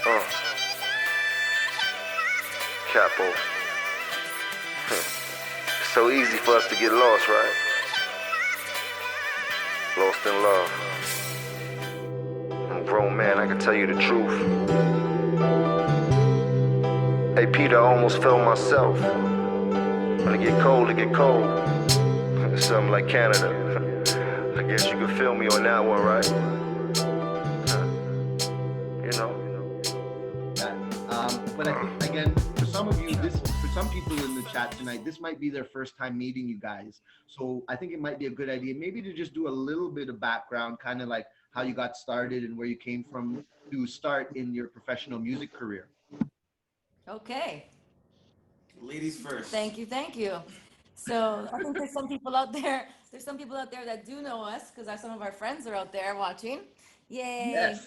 Uh, Capo. It's so easy for us to get lost, right? Lost in love. I'm a grown man, I can tell you the truth. Hey Peter, I almost fell myself. When it get cold, it get cold. Something like Canada. I guess you can feel me on that one, right? You know. But I think, again, for some of you, for some people in the chat tonight, this might be their first time meeting you guys. So I think it might be a good idea maybe to just do a little bit of background, kind of like how you got started and where you came from to start in your professional music career. Okay. Ladies first. Thank you, thank you. So I think there's some people out there that do know us because some of our friends are out there watching. Yay. Yes.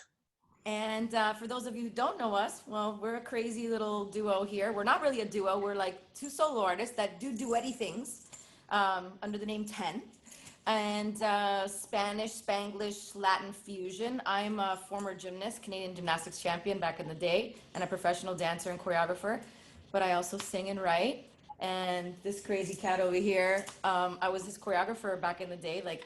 And for those of you who don't know us, well, we're a crazy little duo here. We're not really a duo. We're like two solo artists that do duetty things under the name 10. And Spanish, Spanglish, Latin fusion. I'm a former gymnast, Canadian gymnastics champion back in the day, and a professional dancer and choreographer. But I also sing and write. And this crazy cat over here, I was his choreographer back in the day, like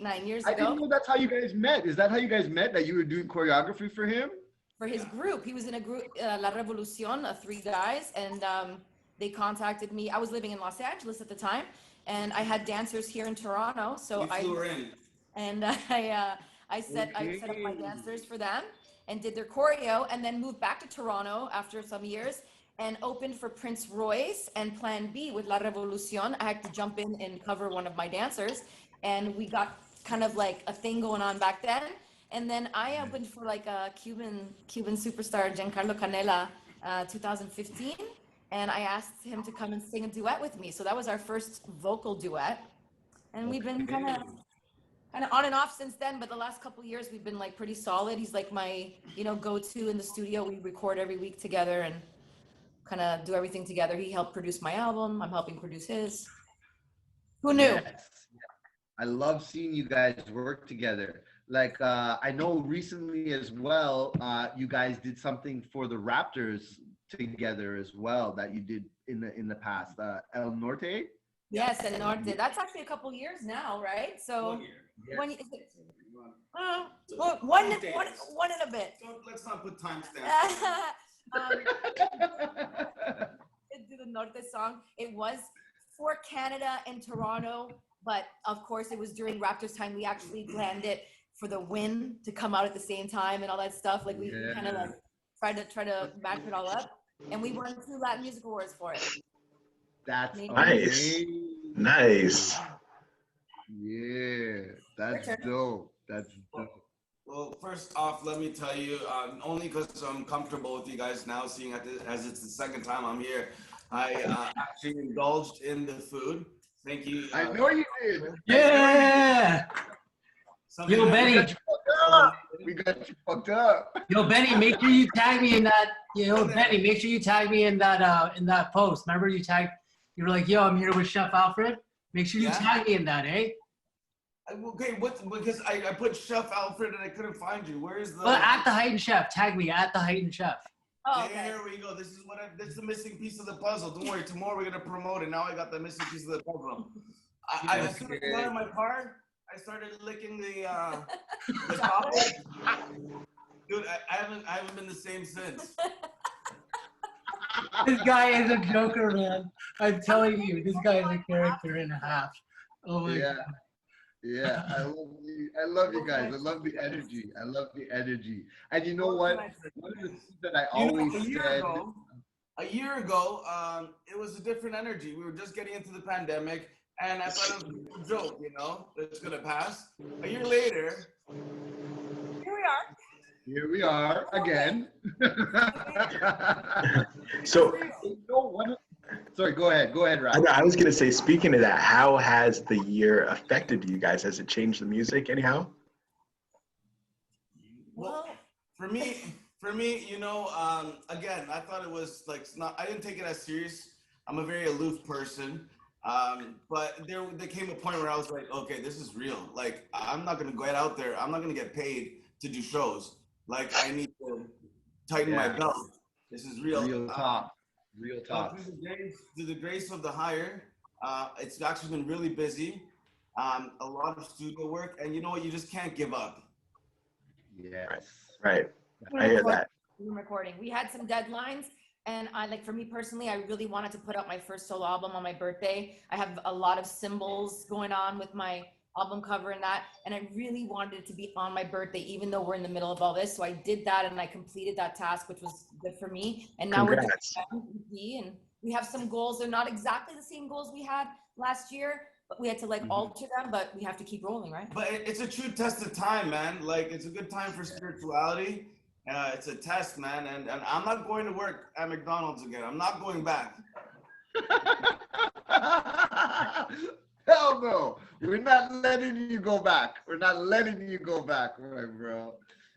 9 years ago. I didn't know that's how you guys met. Is that how you guys met, that you were doing choreography for him? For his group. He was in a group, La Revolucion, 3 guys, and they contacted me. I was living in Los Angeles at the time, and I had dancers here in Toronto. So I set up my dancers for them and did their choreo, and then moved back to Toronto after some years and opened for Prince Royce and Plan B with La Revolucion. I had to jump in and cover one of my dancers, and we got kind of like a thing going on back then. And then I opened for like a Cuban superstar, Giancarlo Canela, 2015. And I asked him to come and sing a duet with me. So that was our first vocal duet. And we've been kind of on and off since then, but the last couple of years we've been like pretty solid. He's like my, go-to in the studio. We record every week together and kind of do everything together. He helped produce my album. I'm helping produce his. Who knew? Yes. I love seeing you guys work together. Like, I know recently as well, you guys did something for the Raptors together as well that you did in the past. El Norte? Yes, El Norte. That's actually a couple years now, right? So 1 year. Yes. One and a bit. Let's not put timestamps. Do the Norte song. It was for Canada and Toronto, but of course it was during Raptors time. We actually planned it for the win to come out at the same time and all that stuff. Like we kind of like try to match it all up, and we won 2 Latin Music Awards for it. That's nice. Nice. Yeah, that's dope. That's dope. Well, first off, let me tell you, only because I'm comfortable with you guys now, seeing as it's the second time I'm here, I actually indulged in the food. Thank you. I know you did. Yeah. Yo, Benny. We got you fucked up. Yo, Benny, make sure you tag me in that. Benny, make sure you tag me in that post. Remember you were like, yo, I'm here with Chef Alfred. Make sure you tag me in that, eh? Okay, because I put Chef Alfred and I couldn't find you. Where is the? Well, at the Heightened Chef. Tag me at the Heightened Chef. Oh, okay. There we go. This is the missing piece of the puzzle. Don't worry. Tomorrow we're gonna promote it. Now I got the missing piece of the puzzle. As soon as I got in my car, I started licking the topic. Dude, I haven't been the same since. This guy is a joker, man. I'm telling you, this guy is a character and a half. Oh my God. Yeah, I love you guys. I love the energy. And you know what? One of the things that I always said. A year ago, it was a different energy. We were just getting into the pandemic, and I thought it was a joke, it's gonna pass. A year later, here we are again. So, sorry, go ahead, Ralph. I was going to say, speaking of that, how has the year affected you guys? Has it changed the music anyhow? Well, for me, again, I thought it was like, I didn't take it as serious. I'm a very aloof person. But there came a point where I was like, okay, this is real. Like, I'm not going to get out there. I'm not going to get paid to do shows. Like, I need to tighten my Yeah. belt. This is real. Real talk. Real talk. Through the grace of the higher, it's actually been really busy. A lot of studio work, and you know what? You just can't give up. Yes. Right. I hear that. Recording. We had some deadlines, and for me personally, I really wanted to put out my first solo album on my birthday. I have a lot of symbols going on with my album cover and that, and I really wanted it to be on my birthday, even though we're in the middle of all this. So I did that, and I completed that task, which was good for me. And now Congrats. we're doing EP, and we have some goals. They're not exactly the same goals we had last year, but we had to alter them, but we have to keep rolling, right? But it's a true test of time, man. Like, it's a good time for spirituality. It's a test, man. And I'm not going to work at McDonald's again. I'm not going back. Hell no. We're not letting you go back. We're not letting you go back, my bro.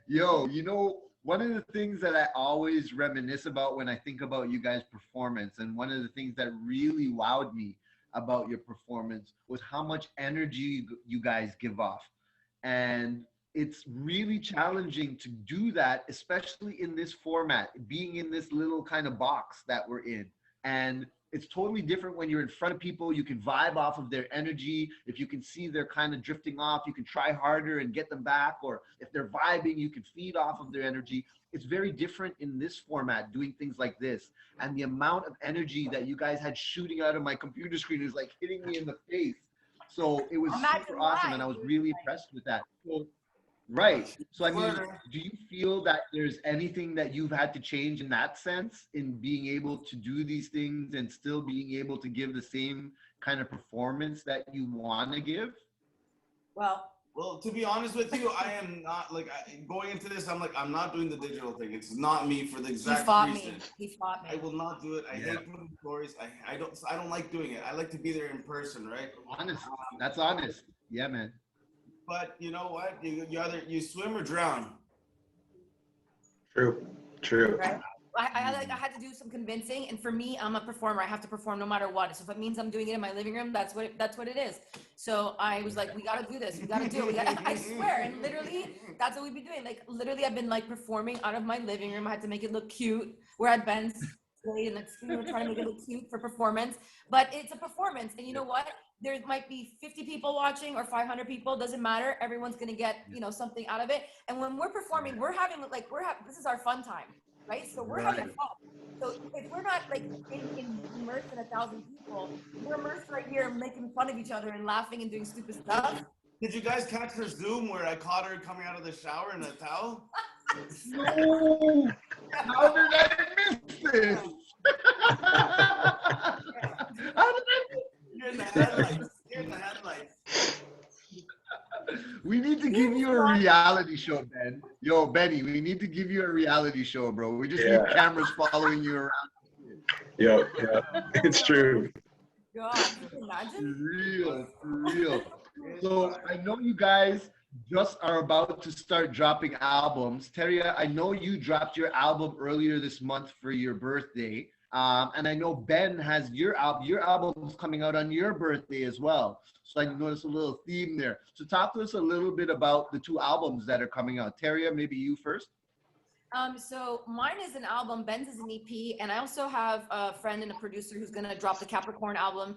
Yo, you know, one of the things that I always reminisce about when I think about you guys' performance, and one of the things that really wowed me about your performance was how much energy you guys give off. And it's really challenging to do that, especially in this format, being in this little kind of box that we're in. And it's totally different when you're in front of people. You can vibe off of their energy. If you can see they're kind of drifting off, you can try harder and get them back. Or if they're vibing, you can feed off of their energy. It's very different in this format, doing things like this. And the amount of energy that you guys had shooting out of my computer screen is like hitting me in the face. So it was super awesome, and I was really impressed with that. So, right. So I mean, do you feel that there's anything that you've had to change in that sense, in being able to do these things and still being able to give the same kind of performance that you want to give? Well, to be honest with you, I am not going into this. I'm not doing the digital thing. It's not me for the exact reason. He fought me. I will not do it. I hate putting stories. I don't like doing it. I like to be there in person, right? Honest. That's honest. Yeah, man. But you know what? You either you swim or drown. True. Right? I had to do some convincing, and for me, I'm a performer. I have to perform no matter what. So if it means I'm doing it in my living room, that's what it is. So I was like, we got to do this. We got to do it. I swear, and literally, that's what we've been doing. Like, literally, I've been performing out of my living room. I had to make it look cute. We're at Ben's today, and we're trying to make it look cute for performance. But it's a performance, and you know what? There might be 50 people watching or 500 people. Doesn't matter. Everyone's gonna get something out of it. And when we're performing, we're having this is our fun time. Right? So we're having fun. So if we're not immersed in 1,000 people, we're immersed right here making fun of each other and laughing and doing stupid stuff. Did you guys catch her Zoom where I caught her coming out of the shower in a towel? No! How did I miss this? How did I miss? You're in the headlights. You're in the headlights. We need to give you a reality show, Ben. Yo, Benny, we need to give you a reality show, bro. We just need cameras following you around. Yeah, it's true. God, can you imagine? For real. So I know you guys just are about to start dropping albums. Teria, I know you dropped your album earlier this month for your birthday. And I know Ben has your album's coming out on your birthday as well. So I noticed a little theme there. So talk to us a little bit about the two albums that are coming out. Teria, maybe you first. So mine is an album, Ben's is an EP, and I also have a friend and a producer who's gonna drop the Capricorn album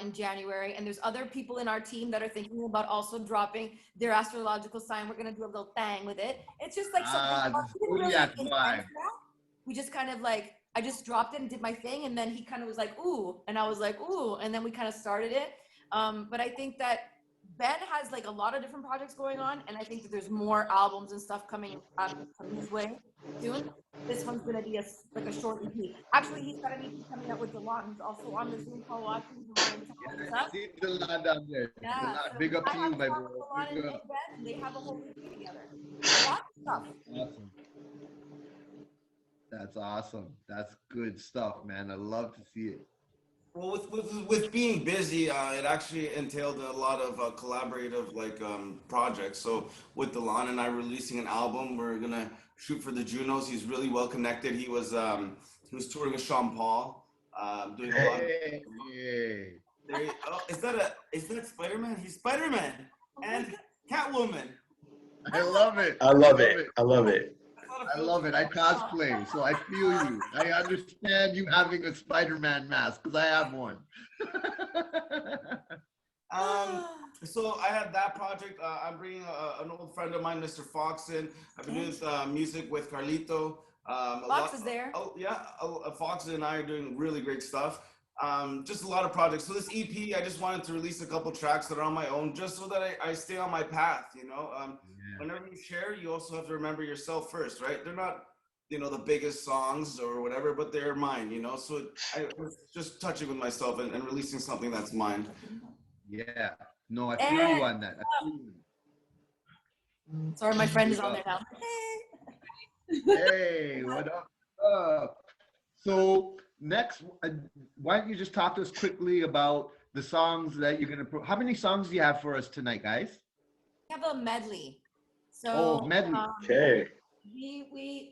in January. And there's other people in our team that are thinking about also dropping their astrological sign. We're gonna do a little thing with it. It's just like something we just kind of I just dropped it and did my thing, and then he kind of was like, ooh, and I was like, ooh, and then we kind of started it. But I think that Ben has a lot of different projects going on, and I think that there's more albums and stuff coming his way soon. This one's gonna be a short EP. Actually, he's got an EP coming out with Delon, who's also on the Zoom call watching. I see Delon down there. Yeah, so big up to you, my bro. And they have a whole EP together. A lot of stuff. Awesome. That's awesome. That's good stuff, man. I love to see it. Well, with being busy, it actually entailed a lot of collaborative projects. So with Delon and I releasing an album, we're gonna shoot for the Junos. He's really well connected. He was touring with Sean Paul, doing a lot. Is that Spider-Man? He's Spider-Man and Catwoman. I love it. I love it. That's not a I love it. I cosplay, so I feel you. I understand you having a Spider-Man mask because I have one. So I had that project. I'm bringing an old friend of mine, Mr. Fox, in. I've been doing music with Carlito. Fox is there. Oh yeah, Fox and I are doing really great stuff. Just a lot of projects. So this EP, I just wanted to release a couple tracks that are on my own, just so that I stay on my path. Whenever you share, you also have to remember yourself first, right? They're not, the biggest songs or whatever, but they're mine. So I was just touching with myself and releasing something that's mine. Yeah. No, I feel you on that. Sorry, my friend is on there now. Hey, what up? So next, why don't you just talk to us quickly about the songs that you're gonna. How many songs do you have for us tonight, guys? We have a medley. So medley. Okay.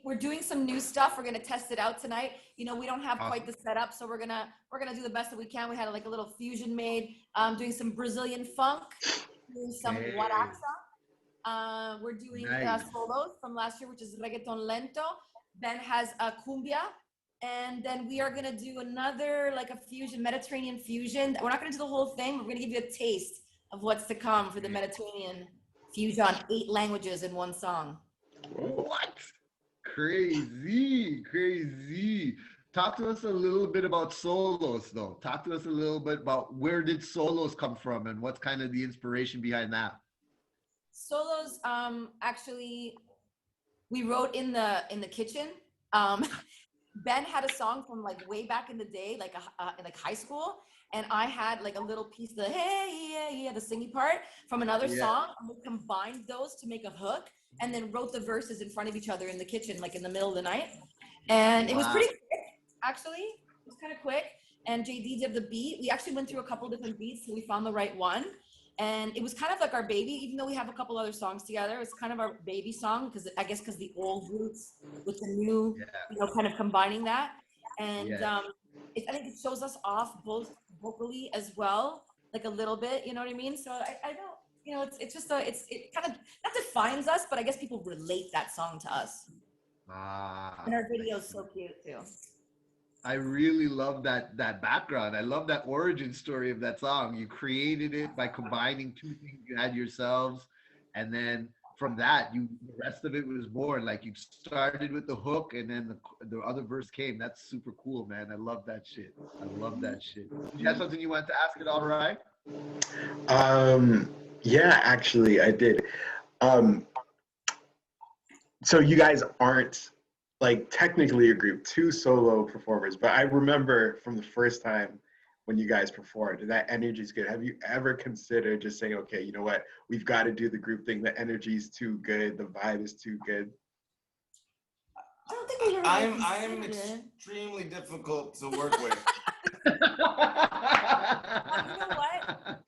We're doing some new stuff. We're gonna test it out tonight. We don't have quite the setup, so we're gonna do the best that we can. We had like a little fusion made, doing some Brazilian funk, doing some guaracha. We're doing solos from last year, which is reggaeton lento. Ben has a cumbia, and then we are gonna do another like a fusion, Mediterranean fusion. We're not gonna do the whole thing. We're gonna give you a taste of what's to come for the Mediterranean fusion, 8 languages in one song. What? Crazy. Talk to us a little bit about solos, though. Talk to us a little bit about where did solos come from and what's kind of the inspiration behind that. Solos, actually, we wrote in the kitchen. Ben had a song from like way back in the day, like in like high school, and I had like a little piece of the the singing part from another song, and we combined those to make a hook, and then wrote the verses in front of each other in the kitchen, like in the middle of the night. And it was pretty quick, actually. It was kind of quick. And JD did the beat. We actually went through a couple different beats till we found the right one. And it was kind of like our baby, even though we have a couple other songs together. It's kind of our baby song because because the old roots with the new, kind of combining that. And I think it shows us off both vocally as well, like a little bit. You know what I mean? So I don't. It's just it kind of that defines us, but I guess people relate that song to us. And our video is so cute too. I really love that background. I love that origin story of that song. You created it by combining 2 things you had yourselves, and then from that, the rest of it was born. Like you started with the hook, and then the other verse came. That's super cool, man. I love that shit. Did you have something you wanted to ask it all right? Yeah, actually, I did. So you guys aren't like technically a group, 2 solo performers, but I remember from the first time when you guys performed, that energy is good. Have you ever considered just saying, okay, you know what, we've got to do the group thing. The energy is too good. The vibe is too good. I don't think we've ever I am extremely difficult to work with. You know what?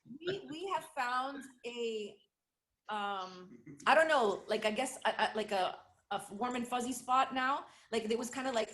We have found a I don't know, like I guess like a warm and fuzzy spot now. Like it was kind of like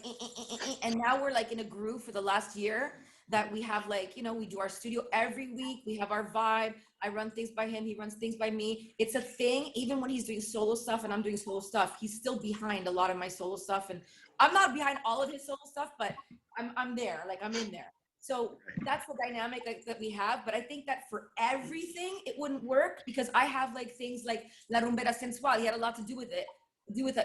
and now we're like in a groove for the last year that we have, like, we do our studio every week. We have our vibe. I run things by him, he runs things by me. It's a thing. Even when he's doing solo stuff and I'm doing solo stuff, he's still behind a lot of my solo stuff, and I'm not behind all of his solo stuff, but I'm there, like I'm in there. So that's the dynamic that we have. But I think that for everything, it wouldn't work because I have like things like La Rumbera Sensual. He had a lot to do with it,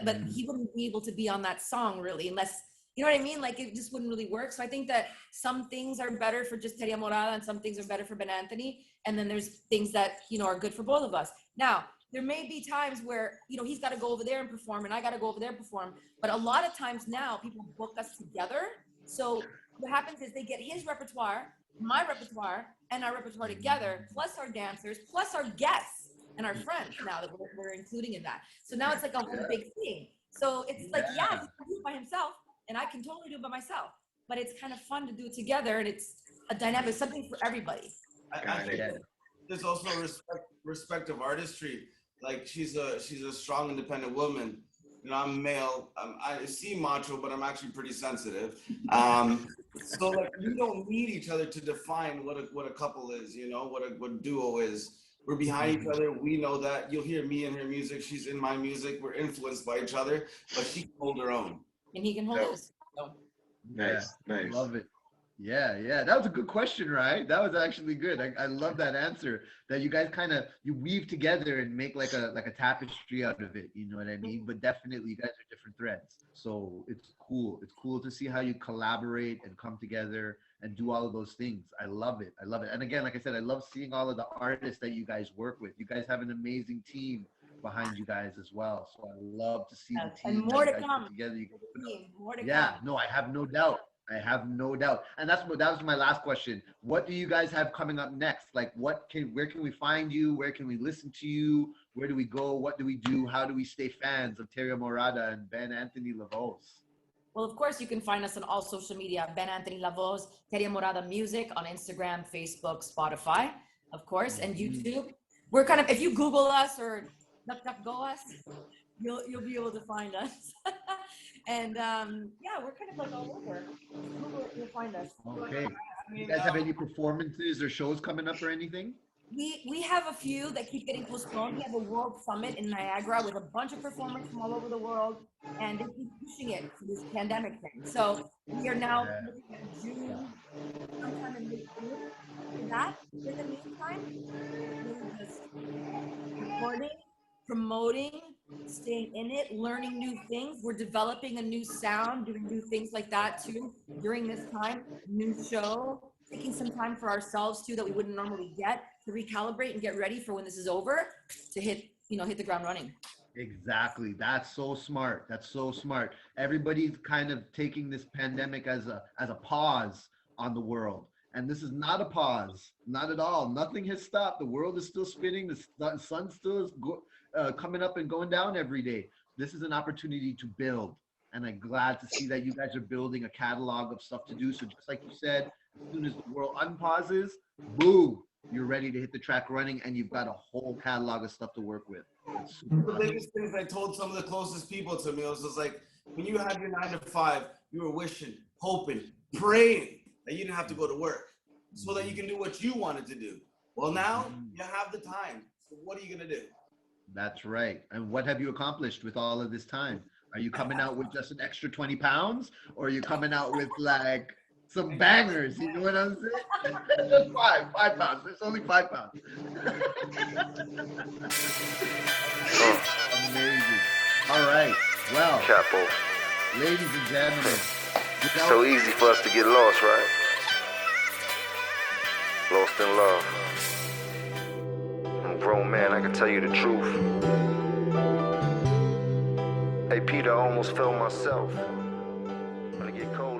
but he wouldn't be able to be on that song really unless, you know what I mean? Like it just wouldn't really work. So I think that some things are better for just Teria Morada and some things are better for Ben Anthony. And then there's things that, are good for both of us. Now, there may be times where, he's got to go over there and perform and I got to go over there and perform. But a lot of times now people book us together. So what happens is they get his repertoire, my repertoire, and our repertoire together, plus our dancers, plus our guests and our friends now that we're including in that. So now it's like a whole big thing. So it's like, he can do it by himself and I can totally do it by myself. But it's kind of fun to do it together, and it's a dynamic, something for everybody. I think there's also respect of artistry. Like she's a strong, independent woman. I'm male. I seem macho, but I'm actually pretty sensitive. So like we don't need each other to define what a couple is. What a duo is. We're behind each other. We know that. You'll hear me in her music. She's in my music. We're influenced by each other, but she can hold her own. And he can hold his. So. Nice, nice. Love it. Yeah. That was a good question, right? That was actually good. I love that answer. That you guys kind of you weave together and make like a tapestry out of it. You know what I mean? But definitely, you guys are different threads. So it's cool. It's cool to see how you collaborate and come together and do all of those things. I love it. And again, like I said, I love seeing all of the artists that you guys work with. You guys have an amazing team behind you guys as well. So I love to see the team and more that to you guys come. put together. More to Yeah, come. no, I have no doubt. And that was my last question. What do you guys have coming up next? Like where can we find you? Where can we listen to you? Where do we go? What do we do? How do we stay fans of Teria Morada and Ben Anthony Lavoz? Well, of course, you can find us on all social media, Ben Anthony Lavoz, Teria Morada Music on Instagram, Facebook, Spotify, of course, and YouTube. We're kind of, if you Google us or DuckDuckGo us, you'll be able to find us. And we're kind of like all over. Google it, you'll find us. Okay. You guys have any performances or shows coming up or anything? We have a few that keep getting postponed. We have a world summit in Niagara with a bunch of performers from all over the world, and they keep pushing it for this pandemic thing. So we are now looking at June, sometime in late June. For that, in the meantime, we're just recording, promoting, staying in it, learning new things. We're developing a new sound, doing new things like that too during this time. New show, taking some time for ourselves too that we wouldn't normally get to recalibrate and get ready for when this is over to hit the ground running. Exactly. That's so smart. Everybody's kind of taking this pandemic as a pause on the world. And this is not a pause, not at all. Nothing has stopped. The world is still spinning. The sun still is coming up and going down every day. This is an opportunity to build. And I'm glad to see that you guys are building a catalog of stuff to do. So just like you said, as soon as the world unpauses, boom, you're ready to hit the track running and you've got a whole catalog of stuff to work with. The biggest things I told some of the closest people to me was just like, when you had your 9 to 5, you were wishing, hoping, praying that you didn't have to go to work so that you can do what you wanted to do. Well, now you have the time. So what are you going to do? That's right. And what have you accomplished with all of this time? Are you coming out with just an extra 20 pounds? Or are you coming out with like some bangers? You know what I'm saying? Just 5 pounds. There's only 5 pounds. Amazing. All right. Well, Capo. ladies and gentlemen. So easy for us to get lost, right? Lost in love. I'm a grown man, I can tell you the truth. Hey Peter, I almost fell myself. When it get cold,